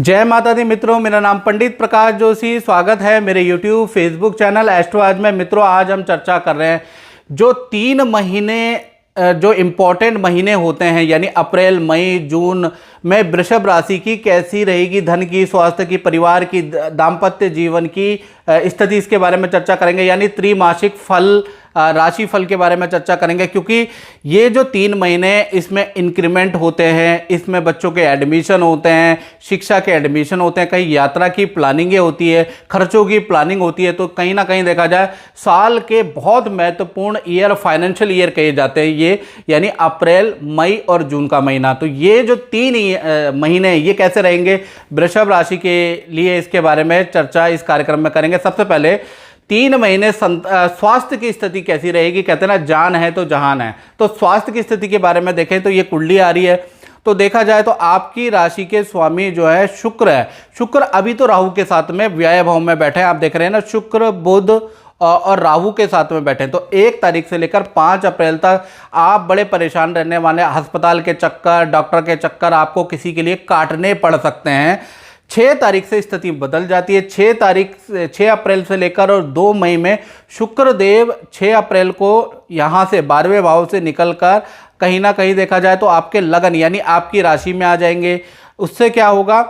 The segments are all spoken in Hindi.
जय माता दी मित्रों, मेरा नाम पंडित प्रकाश जोशी। स्वागत है मेरे YouTube फेसबुक चैनल एस्ट्रो आज में। मित्रों, आज हम चर्चा कर रहे हैं जो 3 महीने जो इम्पोर्टेंट महीने होते हैं, यानी अप्रैल, मई, जून में वृषभ राशि की कैसी रहेगी, धन की, स्वास्थ्य की, परिवार की, दाम्पत्य जीवन की स्थिति, इसके बारे में चर्चा करेंगे। यानी त्रैमासिक फल, राशि फल के बारे में चर्चा करेंगे, क्योंकि ये जो 3 महीने इसमें इंक्रीमेंट होते हैं, इसमें बच्चों के एडमिशन होते हैं, शिक्षा के एडमिशन होते हैं, कहीं यात्रा की प्लानिंग होती है, खर्चों की प्लानिंग होती है। तो कहीं ना कहीं देखा जाए साल के बहुत महत्वपूर्ण ईयर, फाइनेंशियल ईयर कहे जाते हैं ये, यानी अप्रैल, मई और जून का महीना। तो ये जो 3 महीने ये कैसे रहेंगे वृषभ राशि के लिए, इसके बारे में चर्चा इस कार्यक्रम में करेंगे। सबसे पहले 3 महीने स्वास्थ्य की स्थिति कैसी रहेगी। कहते हैं ना, जान है तो जहान है। तो स्वास्थ्य की स्थिति के बारे में देखें तो ये कुंडली आ रही है, तो देखा जाए तो आपकी राशि के स्वामी जो है शुक्र है। शुक्र अभी तो राहु के साथ में व्यय भाव में बैठे हैं, आप देख रहे हैं ना, शुक्र, बुध और राहु के साथ में बैठे हैं। तो 1 तारीख से लेकर 5 अप्रैल तक आप बड़े परेशान रहने वाले। अस्पताल के चक्कर, डॉक्टर के चक्कर आपको किसी के लिए काटने पड़ सकते हैं। 6 तारीख से स्थिति बदल जाती है। 6 अप्रैल से लेकर और 2 मई में शुक्र देव 6 अप्रैल को यहाँ से 12वें भाव से निकलकर कहीं ना कहीं देखा जाए तो आपके लगन यानी आपकी राशि में आ जाएंगे। उससे क्या होगा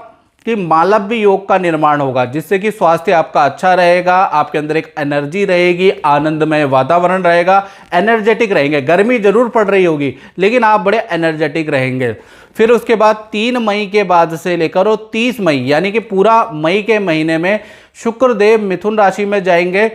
कि मालव्य योग का निर्माण होगा, जिससे कि स्वास्थ्य आपका अच्छा रहेगा, आपके अंदर एक एनर्जी रहेगी, आनंदमय वातावरण रहेगा, एनर्जेटिक रहेंगे। गर्मी जरूर पड़ रही होगी लेकिन आप बड़े एनर्जेटिक रहेंगे। फिर उसके बाद 3 मई के बाद से लेकर और 30 मई यानी कि पूरा मई के महीने में शुक्रदेव मिथुन राशि में जाएंगे।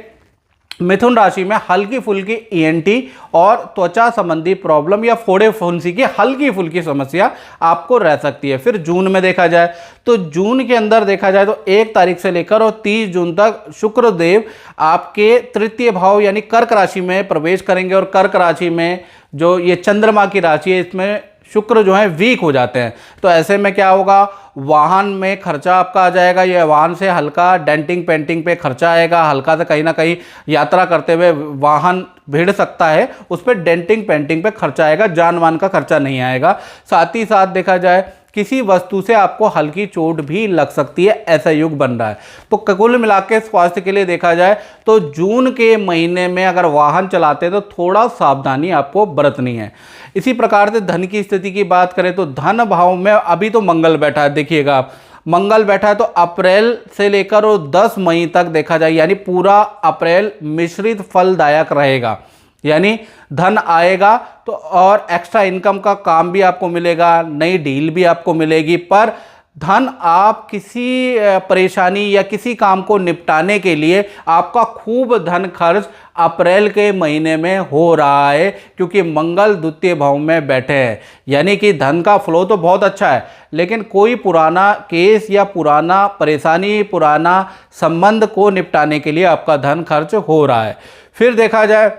मिथुन राशि में हल्की फुल्की ईएनटी और त्वचा संबंधी प्रॉब्लम या फोड़े फुंसी की हल्की फुल्की समस्या आपको रह सकती है। फिर जून में देखा जाए तो जून के अंदर देखा जाए तो 1 तारीख से लेकर और 30 जून तक शुक्रदेव आपके तृतीय भाव यानी कर्क राशि में प्रवेश करेंगे। और कर्क राशि में जो ये चंद्रमा की राशि है, इसमें शुक्र जो है वीक हो जाते हैं। तो ऐसे में क्या होगा, वाहन में खर्चा आपका आ जाएगा। यह वाहन से हल्का डेंटिंग पेंटिंग पे खर्चा आएगा। हल्का से कहीं ना कहीं यात्रा करते हुए वाहन भिड़ सकता है, उस पर डेंटिंग पेंटिंग पे खर्चा आएगा, जान मान का खर्चा नहीं आएगा। साथ ही साथ देखा जाए किसी वस्तु से आपको हल्की चोट भी लग सकती है, ऐसा युग बन रहा है। तो कुल मिला के स्वास्थ्य के लिए देखा जाए तो जून के महीने में अगर वाहन चलाते हैं तो थोड़ा सावधानी आपको बरतनी है। इसी प्रकार से धन की स्थिति की बात करें तो धन भाव में अभी तो मंगल बैठा है, देखिएगा आप, मंगल बैठा है। तो अप्रैल से लेकर और 10 मई तक देखा जाए यानी पूरा अप्रैल मिश्रित फलदायक रहेगा, यानी धन आएगा तो और एक्स्ट्रा इनकम का काम भी आपको मिलेगा, नई डील भी आपको मिलेगी। पर धन आप किसी परेशानी या किसी काम को निपटाने के लिए आपका खूब धन खर्च अप्रैल के महीने में हो रहा है, क्योंकि मंगल द्वितीय भाव में बैठे हैं। यानी कि धन का फ्लो तो बहुत अच्छा है, लेकिन कोई पुराना केस या पुराना परेशानी, पुराना संबंध को निपटाने के लिए आपका धन खर्च हो रहा है। फिर देखा जाए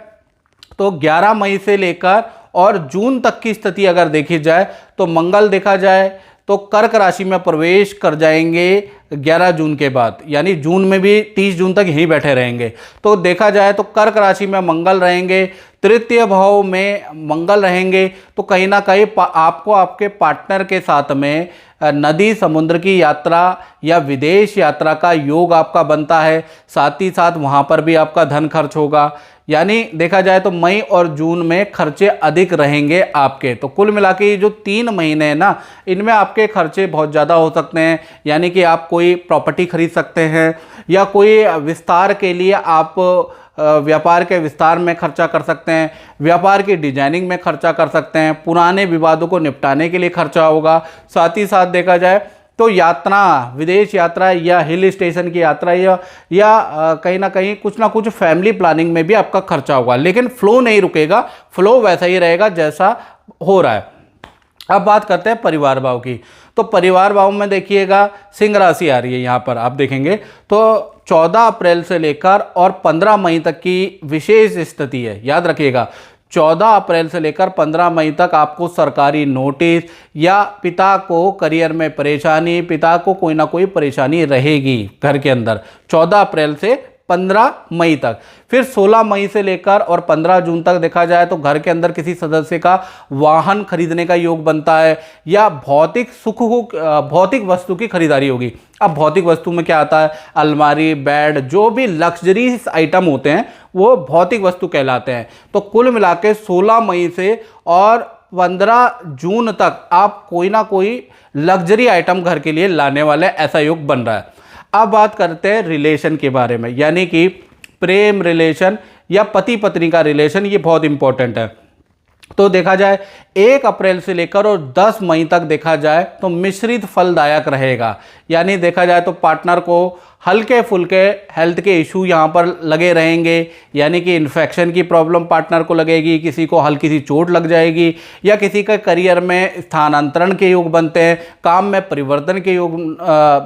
तो 11 मई से लेकर और जून तक की स्थिति अगर देखी जाए तो मंगल देखा जाए तो कर्क राशि में प्रवेश कर जाएंगे 11 जून के बाद, यानी जून में भी 30 जून तक यहीं बैठे रहेंगे। तो देखा जाए तो कर्क राशि में मंगल रहेंगे, तृतीय भाव में मंगल रहेंगे। तो कहीं ना कहीं आपको आपके पार्टनर के साथ में नदी समुद्र की यात्रा या विदेश यात्रा का योग आपका बनता है। साथ ही साथ वहाँ पर भी आपका धन खर्च होगा। यानी देखा जाए तो मई और जून में खर्चे अधिक रहेंगे आपके। तो कुल मिला के ये जो 3 महीने हैं ना, इनमें आपके खर्चे बहुत ज़्यादा हो सकते हैं। यानी कि आप कोई प्रॉपर्टी खरीद सकते हैं या कोई विस्तार के लिए आप व्यापार के विस्तार में खर्चा कर सकते हैं, व्यापार की डिजाइनिंग में खर्चा कर सकते हैं, पुराने विवादों को निपटाने के लिए खर्चा होगा। साथ ही साथ देखा जाए तो यात्रा, विदेश यात्रा या हिल स्टेशन की यात्रा या कहीं ना कहीं कुछ ना कुछ फैमिली प्लानिंग में भी आपका खर्चा होगा, लेकिन फ्लो नहीं रुकेगा, फ्लो वैसा ही रहेगा जैसा हो रहा है। अब बात करते हैं परिवार भाव की। तो परिवार भाव में देखिएगा सिंह राशि आ रही है, यहाँ पर आप देखेंगे तो 14 अप्रैल से लेकर और 15 मई तक की विशेष स्थिति है। याद रखिएगा 14 अप्रैल से लेकर 15 मई तक आपको सरकारी नोटिस या पिता को करियर में परेशानी, पिता को कोई ना कोई परेशानी रहेगी घर के अंदर। 14 अप्रैल से 15 मई तक। फिर 16 मई से लेकर और 15 जून तक देखा जाए तो घर के अंदर किसी सदस्य का वाहन खरीदने का योग बनता है या भौतिक वस्तु की खरीदारी होगी। अब भौतिक वस्तु में क्या आता है, अलमारी, बेड, जो भी लग्जरी आइटम होते हैं वो भौतिक वस्तु कहलाते हैं। तो कुल मिला के 16 मई से और 15 जून तक आप कोई ना कोई लग्जरी आइटम घर के लिए लाने वाले, ऐसा योग बन रहा है। अब बात करते हैं रिलेशन के बारे में, यानी कि प्रेम रिलेशन या पति पत्नी का रिलेशन, ये बहुत इंपॉर्टेंट है। तो देखा जाए 1 अप्रैल से लेकर और 10 मई तक देखा जाए तो मिश्रित फलदायक रहेगा। यानी देखा जाए तो पार्टनर को हल्के फुल्के हेल्थ के इशू यहाँ पर लगे रहेंगे, यानी कि इन्फेक्शन की प्रॉब्लम पार्टनर को लगेगी, किसी को हल्की सी चोट लग जाएगी या किसी का करियर में स्थानांतरण के योग बनते हैं, काम में परिवर्तन के योग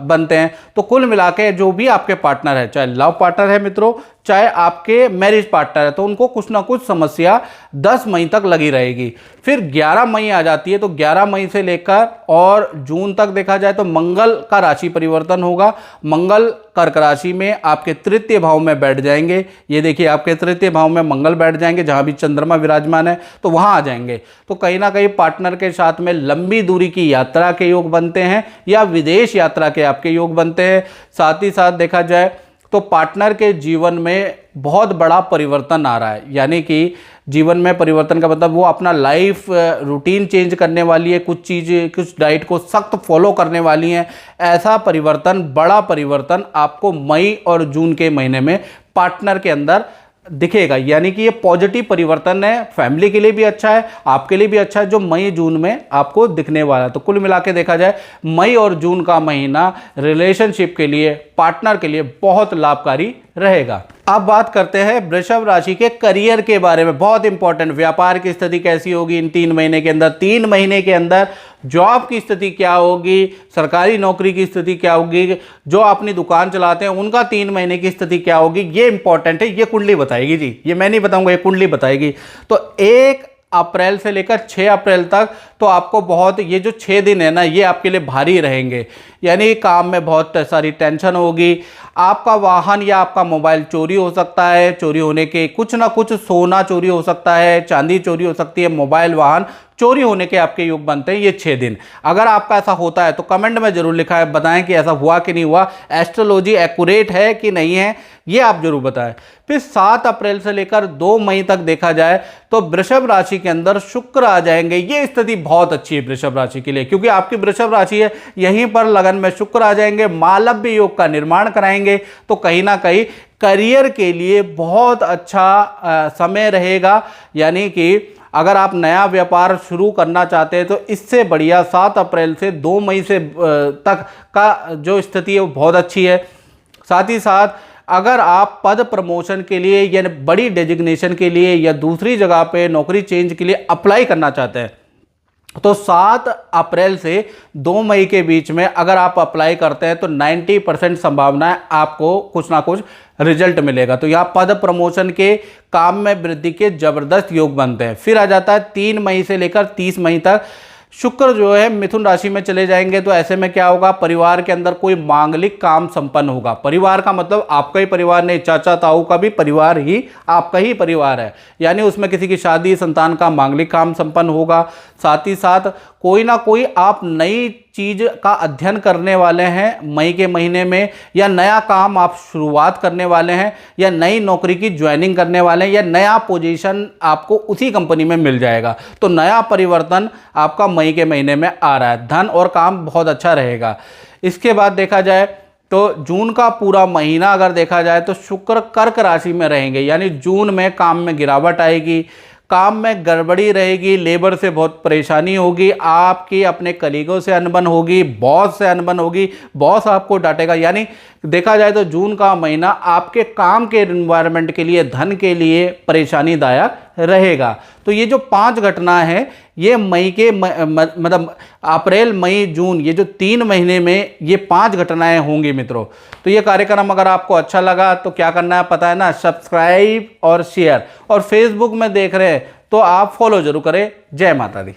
बनते हैं। तो कुल मिला के जो भी आपके पार्टनर है, चाहे लव पार्टनर है मित्रों, चाहे आपके मैरिज पार्टनर है, तो उनको कुछ ना कुछ समस्या 10 मई तक लगी रहेगी। फिर 11 मई आ जाती है, तो 11 मई से लेकर और जून तक देखा जाए तो मंगल का राशि परिवर्तन होगा। मंगल कर्क राशि में आपके तृतीय भाव में बैठ जाएंगे। ये देखिए आपके तृतीय भाव में मंगल बैठ जाएंगे, जहां भी चंद्रमा विराजमान है तो वहां आ जाएंगे। तो कहीं ना कहीं पार्टनर के साथ में लंबी दूरी की यात्रा के योग बनते हैं या विदेश यात्रा के आपके योग बनते हैं। साथ ही साथ देखा जाए तो पार्टनर के जीवन में बहुत बड़ा परिवर्तन आ रहा है, यानी कि जीवन में परिवर्तन का मतलब वो अपना लाइफ रूटीन चेंज करने वाली है, कुछ डाइट को सख्त फॉलो करने वाली हैं। ऐसा परिवर्तन, बड़ा परिवर्तन आपको मई और जून के महीने में पार्टनर के अंदर दिखेगा। यानी कि ये पॉजिटिव परिवर्तन है, फैमिली के लिए भी अच्छा है, आपके लिए भी अच्छा है, जो मई जून में आपको दिखने वाला है। तो कुल मिला के देखा जाए मई और जून का महीना रिलेशनशिप के लिए, पार्टनर के लिए बहुत लाभकारी रहेगा। अब बात करते हैं वृषभ राशि के करियर के बारे में, बहुत इंपॉर्टेंट। व्यापार की स्थिति कैसी होगी इन 3 महीने के अंदर, 3 महीने के अंदर जॉब की स्थिति क्या होगी, सरकारी नौकरी की स्थिति क्या होगी, जो अपनी दुकान चलाते हैं उनका 3 महीने की स्थिति क्या होगी, ये इंपॉर्टेंट है। ये कुंडली बताएगी जी, ये मैं नहीं बताऊंगा, ये कुंडली बताएगी। तो 1 अप्रैल से लेकर 6 अप्रैल तक तो आपको बहुत, ये जो 6 दिन है ना, ये आपके लिए भारी रहेंगे। यानी काम में बहुत सारी टेंशन होगी, आपका वाहन या आपका मोबाइल चोरी हो सकता है, चोरी होने के कुछ ना कुछ, सोना चोरी हो सकता है, चांदी चोरी हो सकती है, मोबाइल वाहन चोरी होने के आपके योग बनते हैं ये 6 दिन। अगर आपका ऐसा होता है तो कमेंट में जरूर लिखा है, बताएं कि ऐसा हुआ कि नहीं हुआ, एस्ट्रोलॉजी एक्यूरेट है कि नहीं है, ये आप जरूर बताएं। फिर 7 अप्रैल से लेकर 2 मई तक देखा जाए तो वृषभ राशि के अंदर शुक्र आ जाएंगे। ये स्थिति बहुत अच्छी है वृषभ राशि के लिए, क्योंकि आपकी वृषभ राशि है, यहीं पर लगन में शुक्र आ जाएंगे, मालव्य योग का निर्माण कराएंगे। तो कहीं ना कहीं करियर के लिए बहुत अच्छा समय रहेगा। यानी कि अगर आप नया व्यापार शुरू करना चाहते हैं तो इससे बढ़िया 7 अप्रैल से 2 मई से तक का जो स्थिति है वो बहुत अच्छी है। साथ ही साथ अगर आप पद प्रमोशन के लिए या बड़ी डेजिग्नेशन के लिए या दूसरी जगह पे नौकरी चेंज के लिए अप्लाई करना चाहते हैं तो 7 अप्रैल से 2 मई के बीच में अगर आप अप्लाई करते हैं तो 90% संभावना है आपको कुछ ना कुछ रिजल्ट मिलेगा। तो यहाँ पद प्रमोशन के, काम में वृद्धि के जबरदस्त योग बनते हैं। फिर आ जाता है 3 मई से लेकर 30 मई तक शुक्र जो है मिथुन राशि में चले जाएंगे। तो ऐसे में क्या होगा, परिवार के अंदर कोई मांगलिक काम संपन्न होगा। परिवार का मतलब आपका ही परिवार नहीं, चाचा ताऊ का भी परिवार ही आपका ही परिवार है, यानी उसमें किसी की शादी, संतान का मांगलिक काम संपन्न होगा। साथ ही साथ कोई ना कोई आप नई चीज का अध्ययन करने वाले हैं मई के महीने में, या नया काम आप शुरुआत करने वाले हैं, या नई नौकरी की ज्वाइनिंग करने वाले हैं, या नया पोजीशन आपको उसी कंपनी में मिल जाएगा। तो नया परिवर्तन आपका मई के महीने में आ रहा है, धन और काम बहुत अच्छा रहेगा। इसके बाद देखा जाए तो जून का पूरा महीना अगर देखा जाए तो शुक्र कर्क राशि में रहेंगे, यानी जून में काम में गिरावट आएगी, काम में गड़बड़ी रहेगी, लेबर से बहुत परेशानी होगी, आपकी अपने कलीगों से अनबन होगी, बॉस से अनबन होगी, बॉस आपको डांटेगा। यानी देखा जाए तो जून का महीना आपके काम के एनवायरनमेंट के लिए, धन के लिए परेशानीदायक रहेगा। तो ये जो 5 घटनाएं हैं ये मई के मतलब अप्रैल मई जून, ये जो 3 महीने में ये 5 घटनाएं होंगी मित्रों। तो ये कार्यक्रम अगर आपको अच्छा लगा तो क्या करना है पता है ना, सब्सक्राइब और शेयर, और फेसबुक में देख रहे हैं तो आप फॉलो जरूर करें। जय माता दी।